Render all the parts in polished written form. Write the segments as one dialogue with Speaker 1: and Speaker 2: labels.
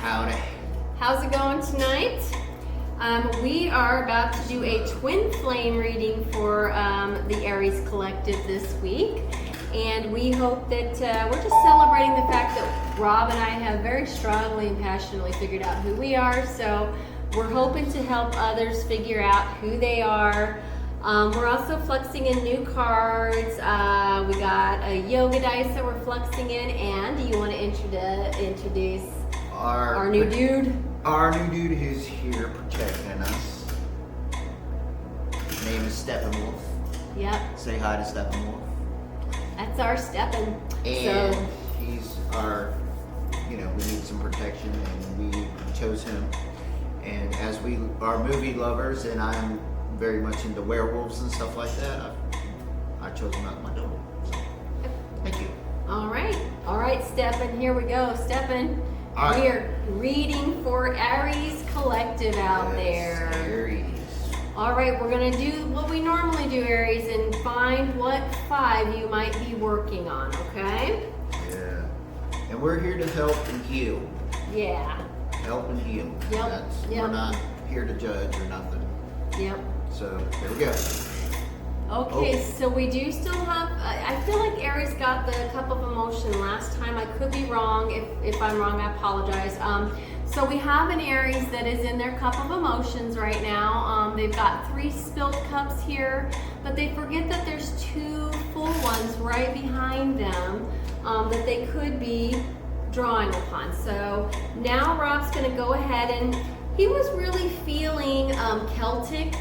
Speaker 1: Howdy.
Speaker 2: How's it going tonight? We are about to do a twin flame reading for the Aries collective this week. And we hope that we're just celebrating the fact that Rob and I have very strongly and passionately figured out who we are. So we're hoping to help others figure out who they are. We're also flexing in new cards. We got a yoga dice that we're flexing in. And do you want to introduce our new dude?
Speaker 1: Our new dude who's here protecting us. His name is Steppenwolf.
Speaker 2: Yep.
Speaker 1: Say hi to Steppenwolf.
Speaker 2: That's our Steppen.
Speaker 1: And
Speaker 2: So
Speaker 1: he's our, we need some protection and we chose him. And as we are movie lovers and I'm very much into werewolves and stuff like that, I chose him out my door. So, thank you.
Speaker 2: All right, Steppen, here we go. Steppen,
Speaker 1: All right.
Speaker 2: we're reading for Aries collective out there.
Speaker 1: Aries.
Speaker 2: All right, we're gonna do what we normally do, Aries, and find what 5 you might be working on, okay?
Speaker 1: Yeah. And we're here to help and heal.
Speaker 2: Yeah.
Speaker 1: Help and heal.
Speaker 2: Yep.
Speaker 1: We're not here to judge or nothing.
Speaker 2: Yep.
Speaker 1: So, there we go.
Speaker 2: Okay, so we do still have, I feel like Aries got the cup of emotion last time. I could be wrong. If I'm wrong, I apologize. So we have an Aries that is in their cup of emotions right now. They've got 3 spilled cups here, but they forget that there's 2 full ones right behind them that they could be drawing upon. So now Rob's gonna go ahead, and he was really feeling Celtic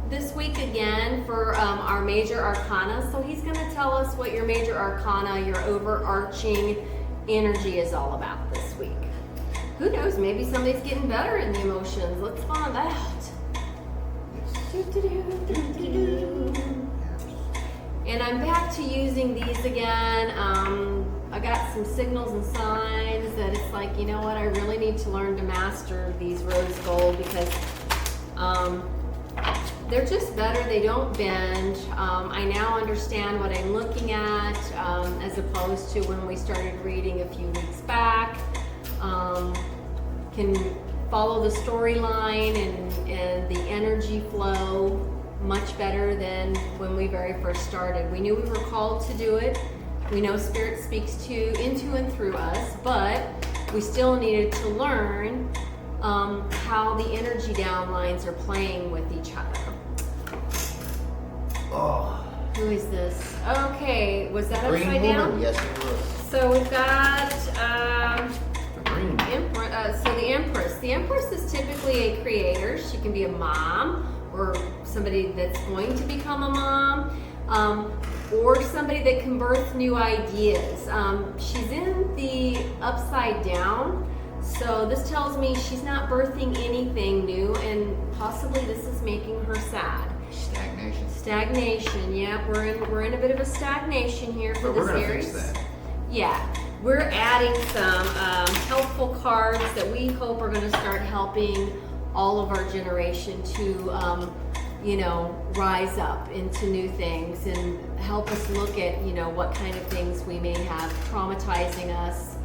Speaker 2: this week again for our major arcana. So he's going to tell us what your major arcana, your overarching energy is all about this week. Who knows, maybe somebody's getting better in the emotions. Let's find out. And I'm back to using these again. I got some signals and signs that it's like, you know what, I really need to learn to master these rose gold because they're just better, they don't bend. I now understand what I'm looking at as opposed to when we started reading a few weeks back. Can follow the storyline and the energy flow much better than when we very first started. We knew we were called to do it. We know Spirit speaks into and through us, but we still needed to learn how the energy downlines are playing with each other.
Speaker 1: Oh.
Speaker 2: Who is this? Okay, was that
Speaker 1: Green
Speaker 2: upside
Speaker 1: woman.
Speaker 2: down?
Speaker 1: Yes, it was.
Speaker 2: So we've got
Speaker 1: Green.
Speaker 2: the Empress. The Empress is typically a creator. She can be a mom or somebody that's going to become a mom, or somebody that can birth new ideas. She's in the upside down, so this tells me she's not birthing anything new, and possibly this is making her sad. Stagnation. Yeah, we're in a bit of a stagnation here for
Speaker 1: But
Speaker 2: this
Speaker 1: we're
Speaker 2: Aries.
Speaker 1: gonna fix that.
Speaker 2: Yeah, we're adding some helpful cards that we hope are going to start helping all of our generation to, rise up into new things and help us look at, what kind of things we may have traumatizing us,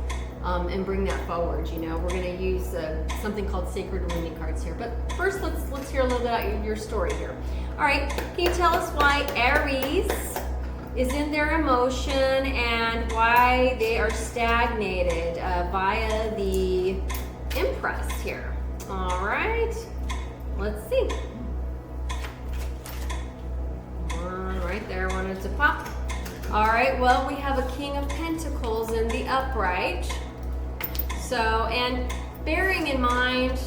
Speaker 2: and bring that forward. We're going to use something called sacred wounding cards here. But first, let's hear a little bit about your story here. All right, can you tell us why Aries is in their emotion and why they are stagnated via the Empress here? All right, let's see. One right there, wanted to pop. All right, well, we have a King of Pentacles in the upright. So, and bearing in mind,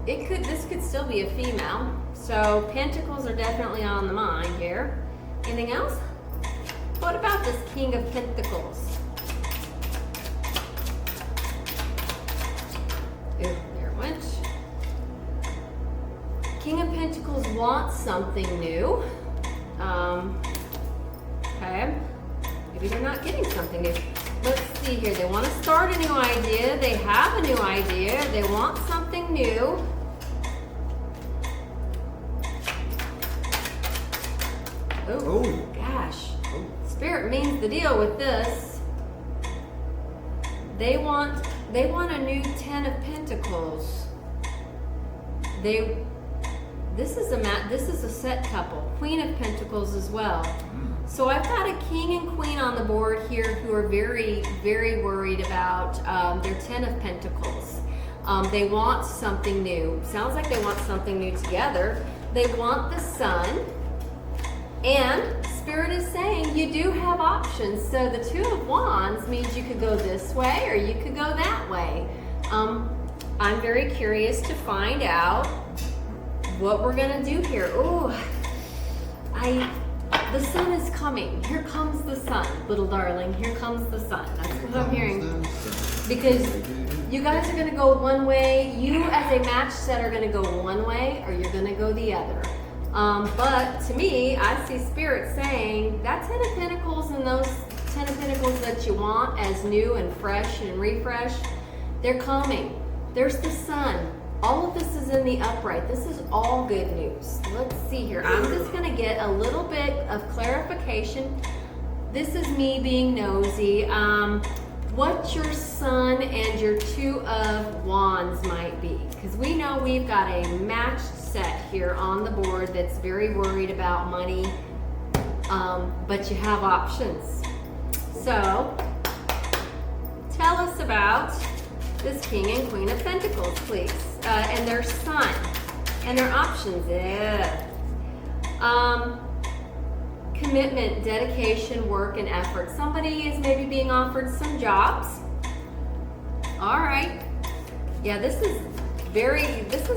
Speaker 2: this could still be a female. So Pentacles are definitely on the mind here. Anything else? What about this King of Pentacles? There it went. King of Pentacles wants something new. Okay. Maybe they're not getting something new. Let's see here. They want to start a new idea. They have a new idea. They want something new. Oh, gosh. Spirit means the deal with this. They want They want a new 10 of Pentacles. This is a set couple. Queen of Pentacles as well. So I've got a king and queen on the board here who are very, very worried about their 10 of Pentacles. They want something new. Sounds like they want something new together. They want the sun. And Spirit is saying you do have options. So the Two of Wands means you could go this way or you could go that way. I'm very curious to find out what we're gonna do here. Ooh, the sun is coming. Here comes the sun, little darling. Here comes the sun. That's what I'm hearing. Because you guys are gonna go one way. You as a match set are gonna go one way or you're gonna go the other. But to me, I see Spirit saying that 10 of Pentacles and those 10 of Pentacles that you want as new and fresh and refresh, they're coming. There's the sun. All of this is in the upright. This is all good news. Let's see here. I'm just going to get a little bit of clarification. This is me being nosy. What your sun and your Two of Wands might be. Because we know we've got a matched set here on the board that's very worried about money. But you have options. So, tell us about this King and Queen of Pentacles, please. And their sun. And their options. Yeah. Commitment, dedication, work, and effort. Somebody is maybe being offered some jobs. All right. Yeah, this is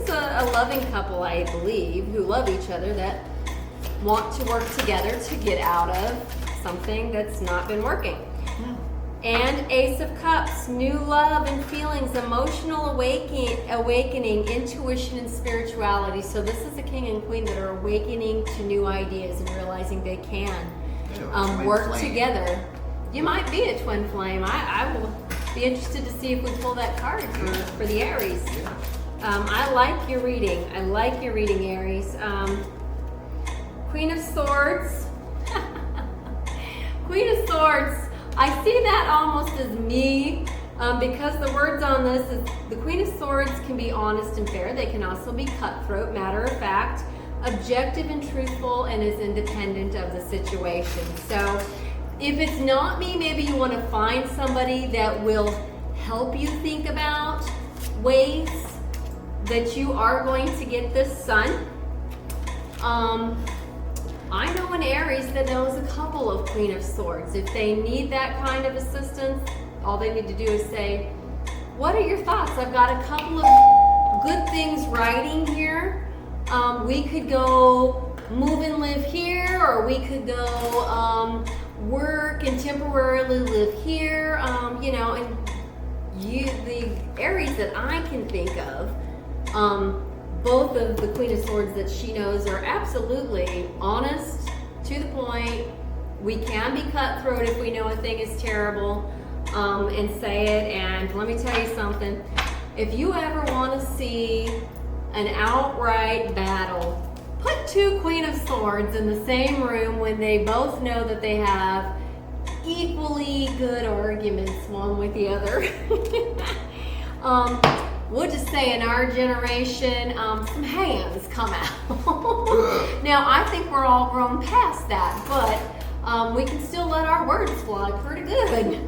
Speaker 2: a loving couple, I believe, who love each other, that want to work together to get out of something that's not been working. And Ace of Cups, new love and feelings, emotional awakening, intuition, and spirituality. So this is a king and queen that are awakening to new ideas and realizing they can work together. You might be a twin flame. I will be interested to see if we pull that card for the Aries. I like your reading. I like your reading, Aries. Queen of Swords. Queen of Swords. I see that almost as me because the words on this is the Queen of Swords can be honest and fair. They can also be cutthroat, matter of fact, objective and truthful, and is independent of the situation. So if it's not me, maybe you want to find somebody that will help you think about ways that you are going to get this sun. I know an Aries that knows a couple of Queen of Swords. If they need that kind of assistance, all they need to do is say, what are your thoughts? I've got a couple of good things writing here. We could go move and live here, or we could go work and temporarily live here. You know, and the Aries that I can think of, both of the Queen of Swords that she knows are absolutely honest, to the point. We can be cutthroat if we know a thing is terrible, and say it. And let me tell you something. If you ever want to see an outright battle, put two Queen of Swords in the same room when they both know that they have equally good arguments one with the other. We'll just say in our generation, some hands come out. Now, I think we're all grown past that, but we can still let our words fly pretty good.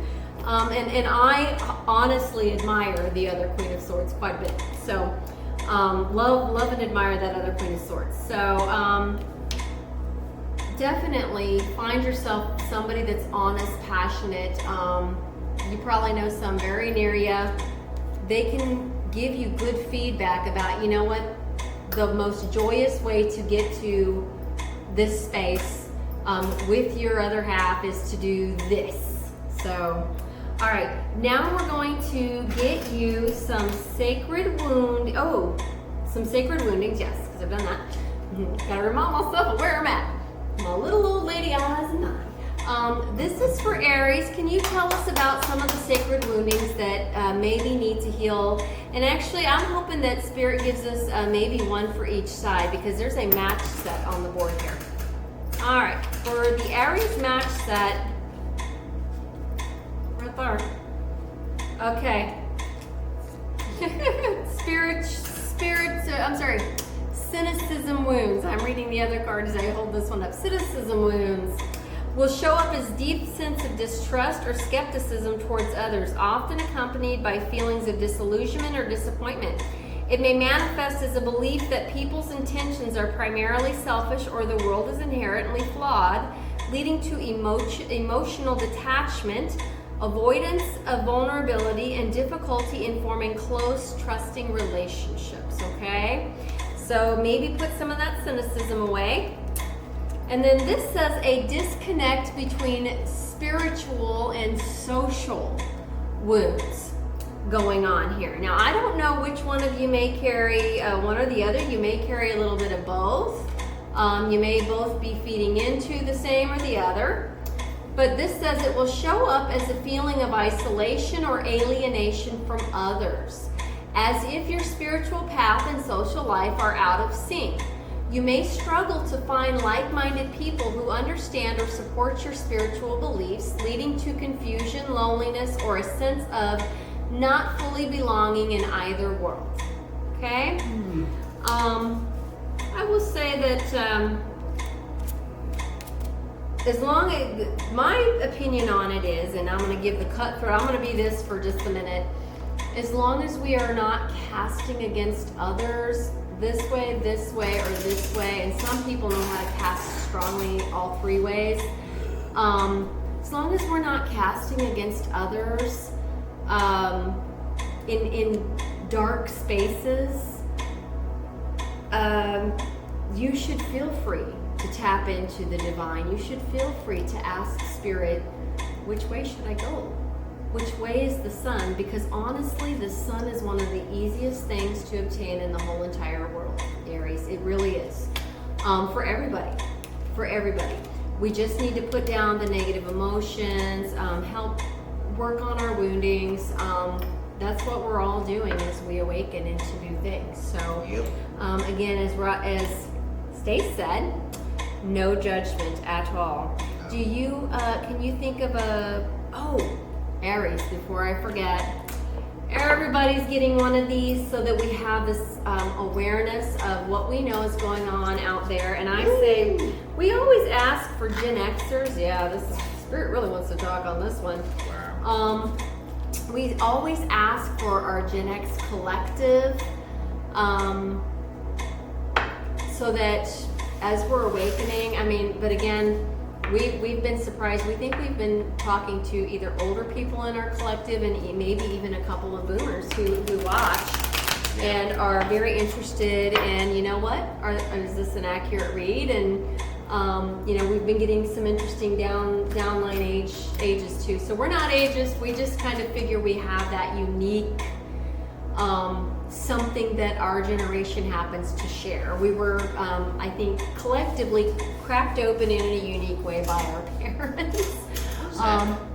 Speaker 2: And I honestly admire the other Queen of Swords quite a bit. So, love and admire that other Queen of Swords. So, definitely find yourself somebody that's honest, passionate. You probably know some very near you. They can give you good feedback about, you know what, the most joyous way to get to this space with your other half is to do this. So, all right, now we're going to get you some sacred woundings, yes, because I've done that. Gotta remind myself of where I'm at. My little old lady eyes and mine. This is for Aries. Can you tell us about some of the sacred woundings that maybe need to heal? And actually, I'm hoping that Spirit gives us maybe one for each side, because there's a match set on the board here. All right, for the Aries match set, right there. Okay, Cynicism wounds. I'm reading the other card as I hold this one up. Cynicism wounds will show up as deep sense of distrust or skepticism towards others, often accompanied by feelings of disillusionment or disappointment. It may manifest as a belief that people's intentions are primarily selfish or the world is inherently flawed, leading to emotional detachment, avoidance of vulnerability, and difficulty in forming close, trusting relationships, okay? So maybe put some of that cynicism away. And then this says a disconnect between spiritual and social wounds going on here. Now, I don't know which one of you may carry one or the other. You may carry a little bit of both. You may both be feeding into the same or the other. But this says it will show up as a feeling of isolation or alienation from others, as if your spiritual path and social life are out of sync. You may struggle to find like-minded people who understand or support your spiritual beliefs, leading to confusion, loneliness, or a sense of not fully belonging in either world. Okay? I will say that as long as, my opinion on it is, and I'm going to give the cutthroat, I'm going to be this for just a minute, as long as we are not casting against others this way, or this way, and some people know how to cast strongly all three ways. As long as we're not casting against others in dark spaces, you should feel free to tap into the divine. You should feel free to ask Spirit, which way should I go? Which way is the sun? Because honestly, the sun is one of the easiest things to obtain in the whole entire world, Aries. It really is. For everybody. For everybody. We just need to put down the negative emotions, help work on our woundings. That's what we're all doing as we awaken into new things. So, again, as Stace said, no judgment at all. Do you, can you think of Aries, before I forget, everybody's getting one of these so that we have this awareness of what we know is going on out there. And I say, we always ask for Gen Xers. Yeah, this Spirit really wants to talk on this one.
Speaker 1: Wow.
Speaker 2: We always ask for our Gen X collective, so that as we're awakening, but again, we've been surprised. We think we've been talking to either older people in our collective and maybe even a couple of boomers who watch and are very interested. And you know what? Is this an accurate read? And we've been getting some interesting downline ages too. So we're not ageist. We just kind of figure we have that unique something that our generation happens to share. We were, I think, collectively cracked open in a unique way by our parents.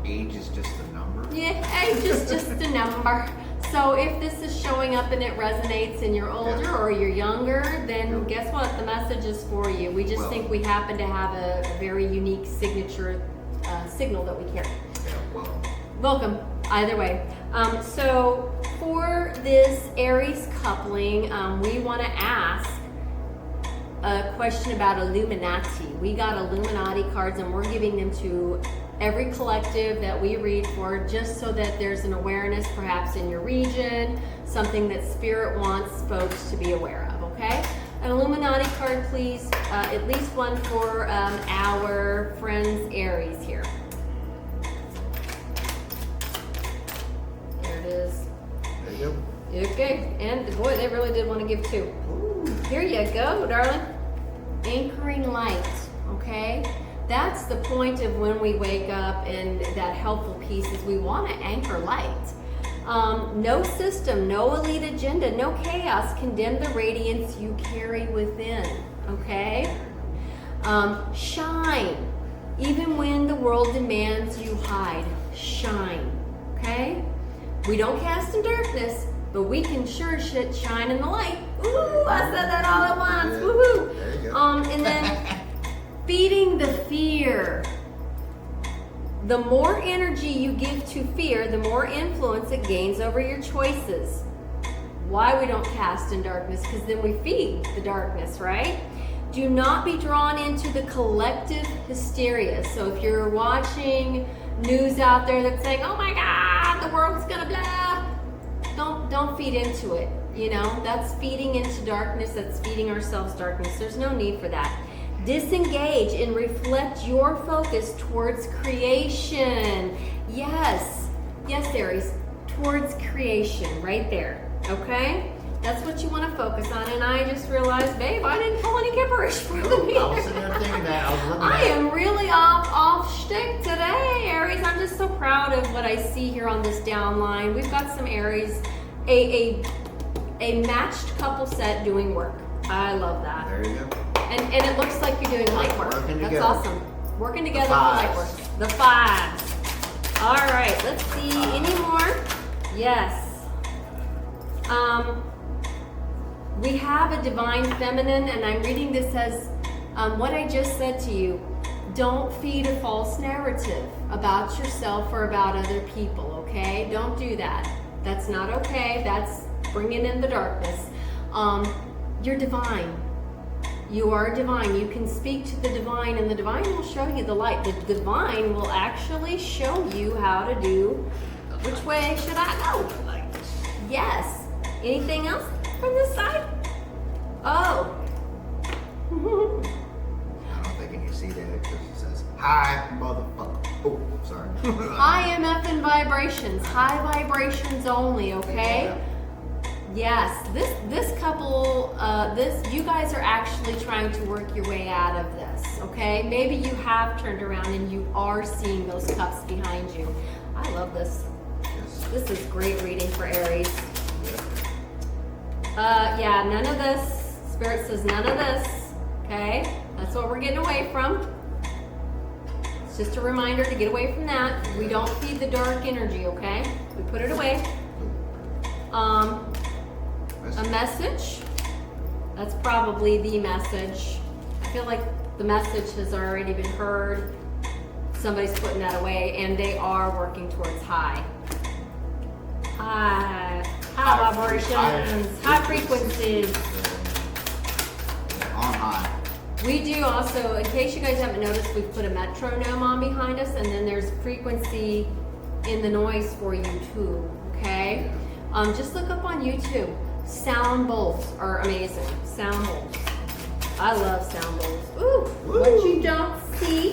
Speaker 1: Age is just a number?
Speaker 2: Yeah, age is just a number. So if this is showing up and it resonates and you're older or you're younger, then guess what? The message is for you. We just think we happen to have a very unique signature signal that we carry.
Speaker 1: Yeah,
Speaker 2: welcome. Either way. So for this Aries coupling, we want to ask a question about Illuminati. We got Illuminati cards and we're giving them to every collective that we read for, just so that there's an awareness perhaps in your region, something that Spirit wants folks to be aware of, okay? An Illuminati card, please. At least one for our friends Aries here. There it is.
Speaker 1: There you go.
Speaker 2: Okay, and boy, they really did want to give two.
Speaker 1: Ooh.
Speaker 2: Here you go, darling. Anchoring light, okay? That's the point of when we wake up, and that helpful piece is we want to anchor light. No system, no elite agenda, no chaos can dim the radiance you carry within, okay? Shine. Even when the world demands you hide, shine, okay? We don't cast in darkness, but we can sure shine in the light. Ooh, I said that all at once.
Speaker 1: Yeah.
Speaker 2: Woohoo!
Speaker 1: There you go.
Speaker 2: And then feeding the fear. The more energy you give to fear, the more influence it gains over your choices. why we don't cast in darkness, because then we feed the darkness, right? Do not be drawn into the collective hysteria. So if you're watching news out there that's saying, oh my God, the world's gonna blah, don't feed into it. You know, that's feeding into darkness, that's feeding ourselves darkness. There's no need for that. Disengage and reflect your focus towards creation. Yes, Aries, towards creation, right there, okay? That's what you want to focus on. And I just realized, babe, I didn't pull any gibberish for the meeting.
Speaker 1: I was sitting there thinking that. I was looking
Speaker 2: I am really off shtick today, Aries. I'm just so proud of what I see here on this downline. We've got some Aries, a matched couple set doing work. I love that.
Speaker 1: There you go.
Speaker 2: And it looks like you're doing light work.
Speaker 1: Working
Speaker 2: That's
Speaker 1: together.
Speaker 2: awesome. Working together for light work. The fives. All right, let's see any more. Yes. We have a divine feminine, and I'm reading this as what I just said to you. Don't feed a false narrative about yourself or about other people, okay? Don't do that. That's not okay. That's bringing in the darkness. You're divine. You are divine. You can speak to the divine, and the divine will show you the light. The divine will actually show you how to do. Which way should I go? Yes. Anything else from this side? Oh.
Speaker 1: I don't think you can see that because it says, hi, motherfucker. Oh, sorry.
Speaker 2: High MF vibrations. High vibrations only, okay? Yes, this couple, you guys are actually trying to work your way out of this, okay? Maybe you have turned around and you are seeing those cups behind you. I love this.
Speaker 1: Yes.
Speaker 2: This is great reading for Aries. Yeah, none of this. Spirit says none of this, okay? That's what we're getting away from. It's just a reminder to get away from that. We don't feed the dark energy, okay? We put it away. A message. That's probably the message. I feel like the message has already been heard. Somebody's putting that away, and they are working towards high vibrations, high frequencies.
Speaker 1: On high.
Speaker 2: We do also, in case you guys haven't noticed, we've put a metronome on behind us, and then there's frequency in the noise for you too, okay? Just look up on YouTube. Sound bowls are amazing. Sound bowls. I love sound bowls. Ooh, what you don't see.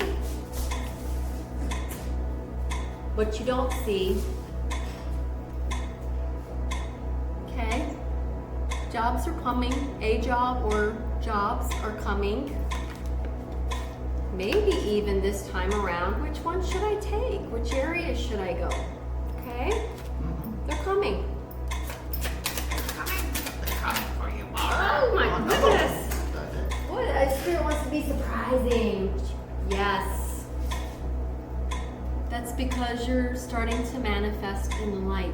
Speaker 2: What you don't see. Okay. Jobs are coming. A job or jobs are coming. Maybe even this time around, which one should I take? Which area should I go? Okay? They're coming. Oh my goodness! What a spirit wants to be surprising. Yes. That's because you're starting to manifest in light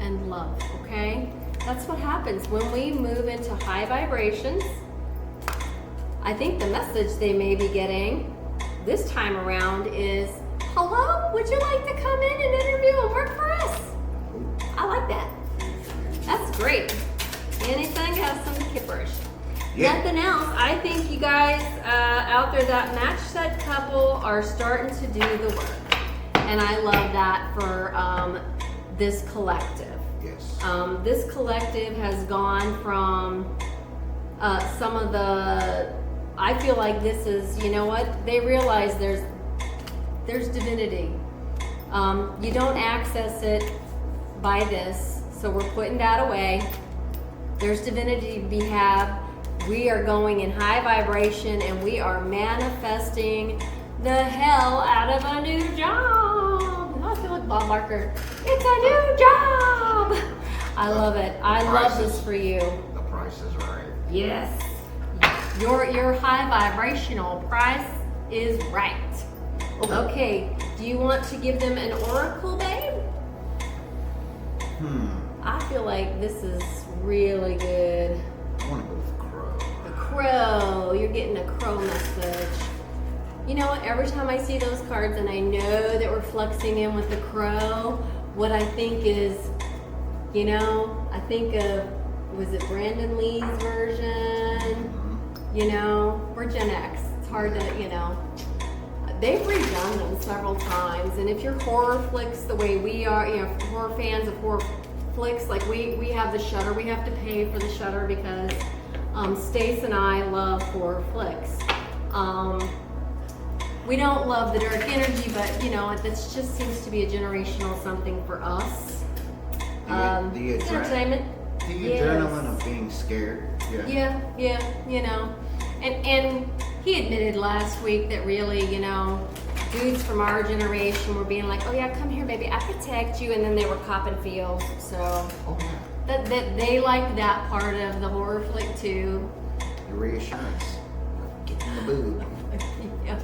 Speaker 2: and love, okay? That's what happens when we move into high vibrations. I think the message they may be getting this time around is, hello, would you like to come in and interview and work for us? I like that. That's great. Anything has some kipperish.
Speaker 1: Yeah.
Speaker 2: Nothing else. I think you guys out there, that match set couple, are starting to do the work. And I love that for this collective.
Speaker 1: Yes.
Speaker 2: This collective has gone from some of the, I feel like this is, you know what, they realize there's divinity. You don't access it by this, so we're putting that away. There's divinity to be had. We are going in high vibration, and we are manifesting the hell out of a new job. I feel like Bob Barker. It's a new job. I love it. I love this for you.
Speaker 1: The price is right.
Speaker 2: Yes. Your high vibrational price is right. Okay. Do you want to give them an oracle, babe? I feel like this is really good.
Speaker 1: I want to go with crow.
Speaker 2: The crow. You're getting a crow message. You know what? Every time I see those cards and I know that we're flexing in with the crow, what I think is, you know, I think of was it Brandon Lee's version? You know, we're Gen X. It's hard to, you know. They've redone them several times, and if you're horror flicks the way we are, you know, horror fans of horror flicks, like we have the Shudder, we have to pay for the Shudder because Stace and I love horror flicks. We don't love the dark energy, but you know, this just seems to be a generational something for us.
Speaker 1: The
Speaker 2: entertainment.
Speaker 1: The
Speaker 2: Yes.
Speaker 1: adrenaline of being scared.
Speaker 2: Yeah, you know. And he admitted last week that really, you know, dudes from our generation were being like, oh yeah, come here, baby, I protect you, and then they were copping feels. So
Speaker 1: Oh yeah.
Speaker 2: that they liked that part of the horror flick too.
Speaker 1: The reassurance. Get in the boob.
Speaker 2: Yeah.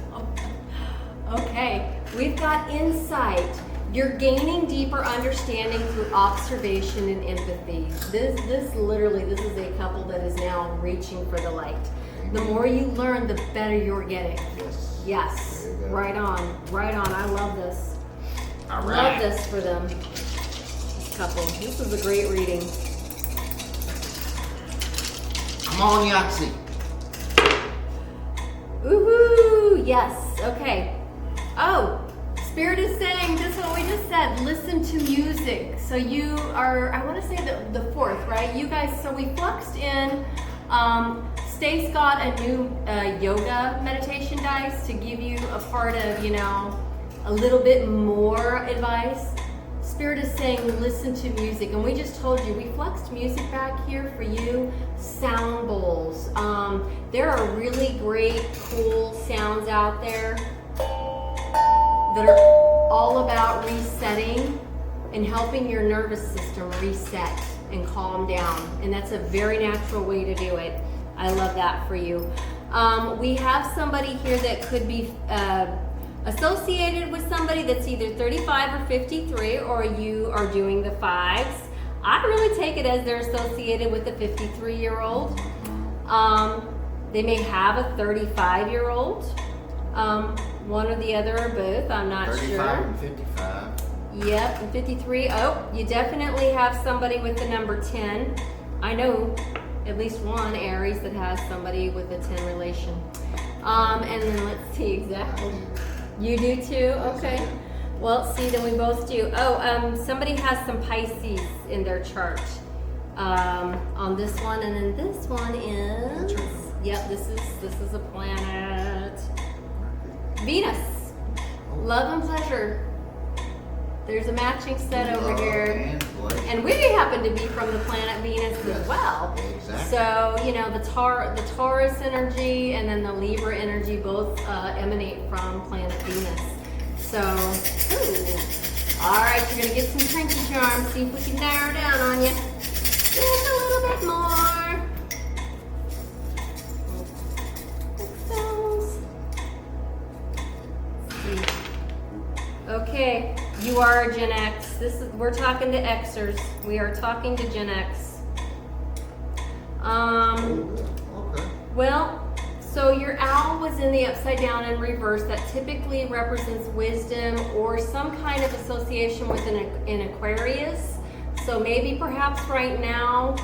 Speaker 2: Okay, we've got insight. You're gaining deeper understanding through observation and empathy. This is a couple that is now reaching for the light. The more you learn, the better you're getting.
Speaker 1: Yes.
Speaker 2: Yes.
Speaker 1: There you go.
Speaker 2: Right on. Right on. I love this.
Speaker 1: All
Speaker 2: Love
Speaker 1: right.
Speaker 2: this for them. This couple. This is a great reading.
Speaker 1: Come on, Yahtzee.
Speaker 2: Woohoo! Yes. Okay. Oh, Spirit is saying just what we just said. Listen to music. So you are, I want to say the fourth, right? You guys, so we fluxed in. Stace got a new yoga meditation dice to give you a part of, you know, a little bit more advice. Spirit is saying listen to music, and we just told you we fluxed music back here for you. Sound bowls. There are really great, cool sounds out there that are all about resetting and helping your nervous system reset and calm down, and that's a very natural way to do it. I love that for you. We have somebody here that could be associated with somebody that's either 35 or 53, or you are doing the fives. I really take it as they're associated with a 53-year-old. They may have a 35-year-old. One or the other or both, I'm not
Speaker 1: 35
Speaker 2: sure.
Speaker 1: and 55.
Speaker 2: Yep, and 53. Oh, you definitely have somebody with the number 10. I know at least one Aries that has somebody with a 10 relation. And then let's see exactly. You do too? Okay. Well, see, then we both do. Oh, somebody has some Pisces in their chart on this one, and then this one is. Yep, this is a planet. Venus. Love and pleasure. There's a matching set over here. And we happen to be from the planet Venus as well.
Speaker 1: Exactly.
Speaker 2: So, you know, the Taurus energy and then the Libra energy both emanate from planet Venus. So, ooh. All right, you're going to get some Trinity charms. See if we can narrow down on you. Just a little bit more. Okay, you are a Gen X. We're talking to Xers. We are talking to Gen X.
Speaker 1: Okay.
Speaker 2: Well, so your owl was in the upside down in reverse. That typically represents wisdom or some kind of association with an Aquarius. So maybe perhaps right now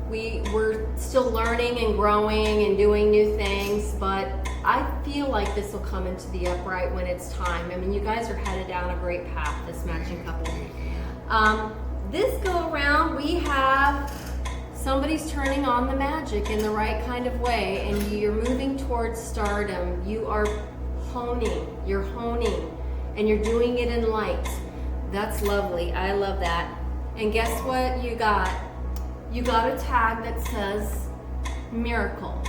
Speaker 2: we're still learning and growing and doing new things, but I feel like this will come into the upright when it's time. I mean, you guys are headed down a great path, this matching couple. This go around, we have somebody's turning on the magic in the right kind of way, and you're moving towards stardom. You are honing, and you're doing it in light. That's lovely. I love that. And guess what you got? You got a tag that says miracle.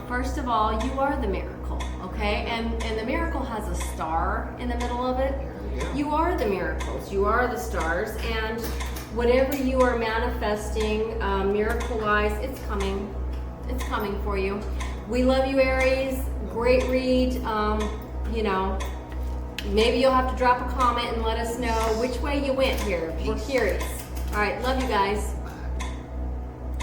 Speaker 2: First of all, you are the miracle, okay? And the miracle has a star in the middle of it. You are the miracles. You are the stars. And whatever you are manifesting miracle-wise, it's coming. It's coming for you. We love you, Aries. Great read. You know, maybe you'll have to drop a comment and let us know which way you went here. We're curious. All right, love you guys.